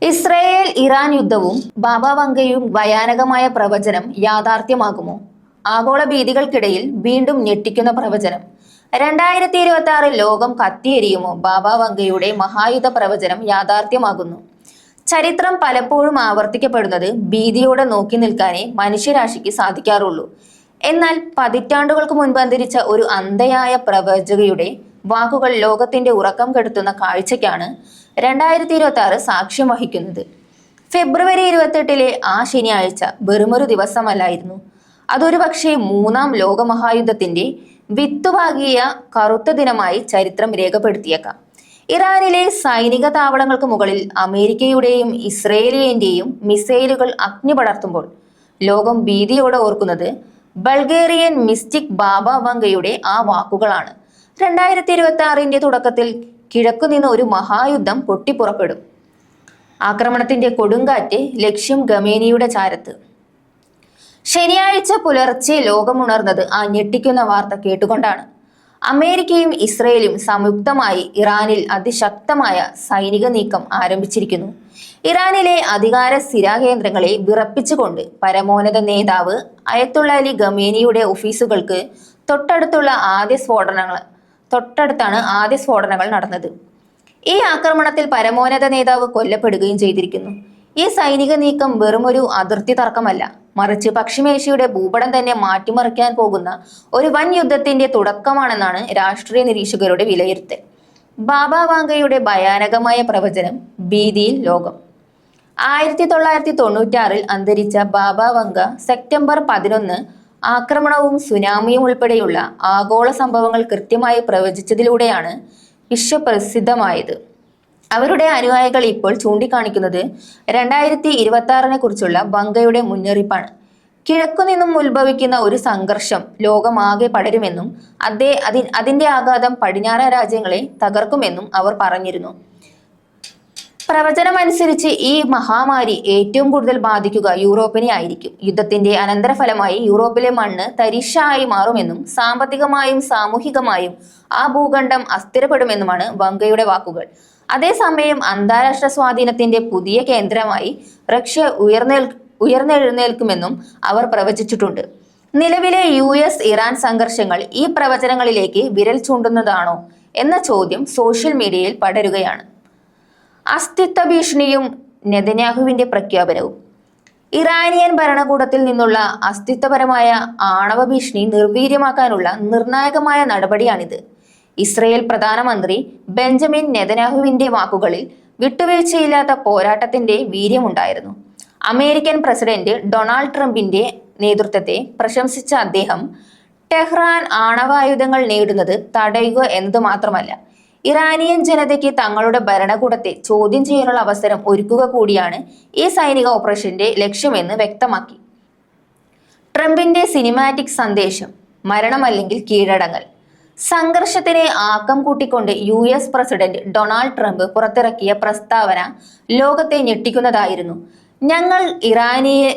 Israel Iran യുദ്ധവും ബാബ വങ്കയും ഭയാനകമായ പ്രവചനം യാഥാർത്ഥ്യമാകുമോ? ആഗോള ഭീതികൾക്കിടയിൽ വീണ്ടും ഞെട്ടിക്കുന്ന പ്രവചനം. 2026 ലോകം കത്തിയെരിയുമോ? ബാബ വങ്കയുടെ മഹായുദ്ധ പ്രവചനം യാഥാർത്ഥ്യമാകുന്നു. ചരിത്രം പലപ്പോഴും ആവർത്തിക്കപ്പെടുന്നത് ഭീതിയോടെ നോക്കി നിൽക്കാനേ മനുഷ്യരാശിക്ക് സാധിക്കാറുള്ളൂ. എന്നാൽ പതിറ്റാണ്ടുകൾക്ക് മുൻപ് അന്തരിച്ച ഒരു അന്ധയായ പ്രവചകയുടെ വാക്കുകൾ ലോകത്തിന്റെ ഉറക്കം കെടുത്തുന്ന കാഴ്ചയ്ക്കാണ് 2026 സാക്ഷ്യം വഹിക്കുന്നത്. ഫെബ്രുവരി 28 ആ ശനിയാഴ്ച വെറുമൊരു ദിവസമല്ലായിരുന്നു. അതൊരു പക്ഷേ മൂന്നാം ലോകമഹായുദ്ധത്തിന്റെ വിത്തുപാകിയ കറുത്ത ദിനമായി ചരിത്രം രേഖപ്പെടുത്തിയേക്കാം. ഇറാനിലെ സൈനിക താവളങ്ങൾക്ക് മുകളിൽ അമേരിക്കയുടെയും ഇസ്രയേലിന്റെയും മിസൈലുകൾ അഗ്നി പടർത്തുമ്പോൾ ലോകം ഭീതിയോടെ ഓർക്കുന്നത് ബൾഗേറിയൻ മിസ്റ്റിക് ബാബ വങ്കയുടെ ആ വാക്കുകളാണ്. 2026 തുടക്കത്തിൽ കിഴക്കുനിന്ന് ഒരു മഹായുദ്ധം പൊട്ടിപ്പുറപ്പെടും. ആക്രമണത്തിന്റെ കൊടുങ്കാറ്റ് ലക്ഷ്യം ഖമേനിയുടെ ചാരത്ത്. ശനിയാഴ്ച പുലർച്ചെ ലോകമുണർന്നത് ആ ഞെട്ടിക്കുന്ന വാർത്ത കേട്ടുകൊണ്ടാണ്. അമേരിക്കയും ഇസ്രയേലും സംയുക്തമായി ഇറാനിൽ അതിശക്തമായ സൈനിക നീക്കം ആരംഭിച്ചിരിക്കുന്നു. ഇറാനിലെ അധികാര സ്ഥിരാകേന്ദ്രങ്ങളെ വിറപ്പിച്ചുകൊണ്ട് പരമോന്നത നേതാവ് അയത്തുള്ള അലി ഖമേനിയുടെ ഓഫീസുകൾക്ക് തൊട്ടടുത്താണ് ആദ്യ സ്ഫോടനങ്ങൾ നടന്നത്. ഈ ആക്രമണത്തിൽ പരമോന്നത നേതാവ് കൊല്ലപ്പെടുകയും ചെയ്തിരിക്കുന്നു. ഈ സൈനിക നീക്കം വെറുമൊരു അതിർത്തി തർക്കമല്ല, മറിച്ച് പശ്ചിമേഷ്യയുടെ ഭൂപടം തന്നെ മാറ്റിമറിക്കാൻ പോകുന്ന ഒരു വൻ യുദ്ധത്തിന്റെ തുടക്കമാണെന്നാണ് രാഷ്ട്രീയ നിരീക്ഷകരുടെ വിലയിരുത്തൽ. ബാബ വാങ്കയുടെ ഭയാനകമായ പ്രവചനം. ഭീതിയിൽ ലോകം. 1996 അന്തരിച്ച ബാബ വങ്ക സെപ്റ്റംബർ 11 ആക്രമണവും സുനാമിയും ഉൾപ്പെടെയുള്ള ആഗോള സംഭവങ്ങൾ കൃത്യമായി പ്രവചിച്ചതിലൂടെയാണ് വിശ്വപ്രസിദ്ധമായത്. അവരുടെ അനുയായികൾ ഇപ്പോൾ ചൂണ്ടിക്കാണിക്കുന്നത് 2026 കുറിച്ചുള്ള വങ്കയുടെ മുന്നറിയിപ്പാണ്. കിഴക്കുനിന്നും ഉത്ഭവിക്കുന്ന ഒരു സംഘർഷം ലോകമാകെ പടരുമെന്നും അതിന്റെ ആഘാതം പടിഞ്ഞാറൻ രാജ്യങ്ങളെ തകർക്കുമെന്നും അവർ പറഞ്ഞിരുന്നു. പ്രവചനമനുസരിച്ച് ഈ മഹാമാരി ഏറ്റവും കൂടുതൽ ബാധിക്കുക യൂറോപ്പിനെ ആയിരിക്കും. യുദ്ധത്തിന്റെ അനന്തരഫലമായി യൂറോപ്പിലെ മണ്ണ് തരിശായി മാറുമെന്നും സാമ്പത്തികമായും സാമൂഹികമായും ആ ഭൂഖണ്ഡം അസ്ഥിരപ്പെടുമെന്നുമാണ് വങ്കയുടെ വാക്കുകൾ. അതേസമയം അന്താരാഷ്ട്ര സ്വാധീനത്തിന്റെ പുതിയ കേന്ദ്രമായി റഷ്യ ഉയർന്നെഴുന്നേൽക്കുമെന്നും അവർ പ്രവചിച്ചിട്ടുണ്ട്. നിലവിലെ US ഇറാൻ സംഘർഷങ്ങൾ ഈ പ്രവചനങ്ങളിലേക്ക് വിരൽ ചൂണ്ടുന്നതാണോ എന്ന ചോദ്യം സോഷ്യൽ മീഡിയയിൽ പടരുകയാണ്. അസ്തിത്വ ഭീഷണിയും നെതന്യാഹുവിന്റെ പ്രഖ്യാപനവും. ഇറാനിയൻ ഭരണകൂടത്തിൽ നിന്നുള്ള അസ്തിത്വപരമായ ആണവ ഭീഷണി നിർവീര്യമാക്കാനുള്ള നിർണായകമായ നടപടിയാണിത്. ഇസ്രയേൽ പ്രധാനമന്ത്രി ബെഞ്ചമിൻ നെതന്യാഹുവിന്റെ വാക്കുകളിൽ വിട്ടുവീഴ്ചയില്ലാത്ത പോരാട്ടത്തിന്റെ വീര്യമുണ്ടായിരുന്നു. അമേരിക്കൻ പ്രസിഡന്റ് ഡൊണാൾഡ് ട്രംപിന്റെ നേതൃത്വത്തെ പ്രശംസിച്ച അദ്ദേഹം ടെഹ്റാൻ ആണവായുധങ്ങൾ നേടുന്നത് തടയുക എന്നത് മാത്രമല്ല, ഇറാനിയൻ ജനതയ്ക്ക് തങ്ങളുടെ ഭരണകൂടത്തെ ചോദ്യം ചെയ്യാനുള്ള അവസരം ഒരുക്കുക കൂടിയാണ് ഈ സൈനിക ഓപ്പറേഷന്റെ ലക്ഷ്യമെന്ന് വ്യക്തമാക്കി. ട്രംപിന്റെ സിനിമാറ്റിക് സന്ദേശം. മരണമല്ലെങ്കിൽ കീഴടങ്ങൽ. സംഘർഷത്തിന് ആക്കം കൂട്ടിക്കൊണ്ട് US പ്രസിഡന്റ് ഡൊണാൾഡ് ട്രംപ് പുറത്തിറക്കിയ പ്രസ്താവന ലോകത്തെ ഞെട്ടിക്കുന്നതായിരുന്നു. ഞങ്ങൾ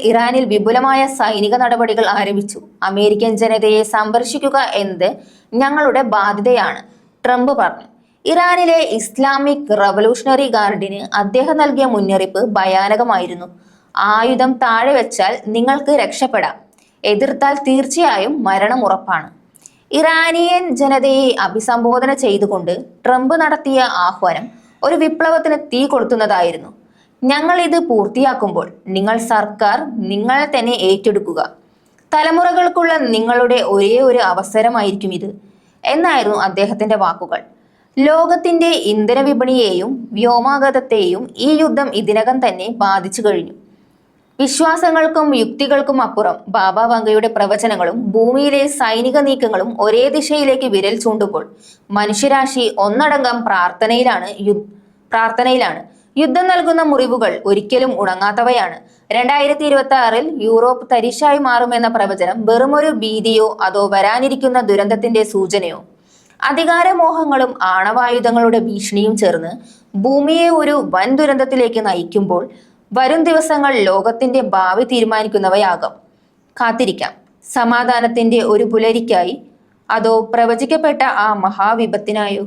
ഇറാനിൽ വിപുലമായ സൈനിക നടപടികൾ ആരംഭിച്ചു. അമേരിക്കൻ ജനതയെ സംരക്ഷിക്കുക എന്നത് ഞങ്ങളുടെ ബാധ്യതയാണ്, ട്രംപ് പറഞ്ഞു. ഇറാനിലെ ഇസ്ലാമിക് റവല്യൂഷണറി ഗാർഡിന് അദ്ദേഹം നൽകിയ മുന്നറിയിപ്പ് ഭയാനകമായിരുന്നു. ആയുധം താഴെ വെച്ചാൽ നിങ്ങൾക്ക് രക്ഷപ്പെടാം, എതിർത്താൽ തീർച്ചയായും മരണം ഉറപ്പാണ്. ഇറാനിയൻ ജനതയെ അഭിസംബോധന ചെയ്തുകൊണ്ട് ട്രംപ് നടത്തിയ ആഹ്വാനം ഒരു വിപ്ലവത്തിന് തീ കൊളുത്തുന്നതായിരുന്നു. ഞങ്ങൾ ഇത് പൂർത്തിയാക്കുമ്പോൾ നിങ്ങൾ തന്നെ ഏറ്റെടുക്കുക. തലമുറകൾക്കുള്ള നിങ്ങളുടെ ഒരേ ഒരു അവസരമായിരിക്കും ഇത് എന്നായിരുന്നു അദ്ദേഹത്തിന്റെ വാക്കുകൾ. ലോകത്തിന്റെ ഇന്ധന വിപണിയെയും വ്യോമാഗതത്തെയും ഈ യുദ്ധം ഇതിനകം തന്നെ ബാധിച്ചു കഴിഞ്ഞു. വിശ്വാസങ്ങൾക്കും യുക്തികൾക്കും അപ്പുറം ബാബ വങ്കയുടെ പ്രവചനങ്ങളും ഭൂമിയിലെ സൈനിക നീക്കങ്ങളും ഒരേ ദിശയിലേക്ക് വിരൽ ചൂണ്ടുമ്പോൾ മനുഷ്യരാശി ഒന്നടങ്കം പ്രാർത്ഥനയിലാണ്. യുദ്ധം നൽകുന്ന മുറിവുകൾ ഒരിക്കലും ഉണങ്ങാത്തവയാണ്. 2026 യൂറോപ്പ് തരിശായി മാറുമെന്ന പ്രവചനം വെറുമൊരു ഭീതിയോ അതോ വരാനിരിക്കുന്ന ദുരന്തത്തിന്റെ സൂചനയോ? അധികാരമോഹങ്ങളും ആണവായുധങ്ങളുടെ ഭീഷണിയും ചേർന്ന് ഭൂമിയെ ഒരു വൻ ദുരന്തത്തിലേക്ക് നയിക്കുമ്പോൾ വരും ദിവസങ്ങൾ ലോകത്തിന്റെ ഭാവി തീരുമാനിക്കുന്നവയാകാം. കാത്തിരിക്കാം. സമാധാനത്തിന്റെ ഒരു പുലരിക്കായി, അതോ പ്രവചിക്കപ്പെട്ട ആ മഹാവിപത്തിനായോ?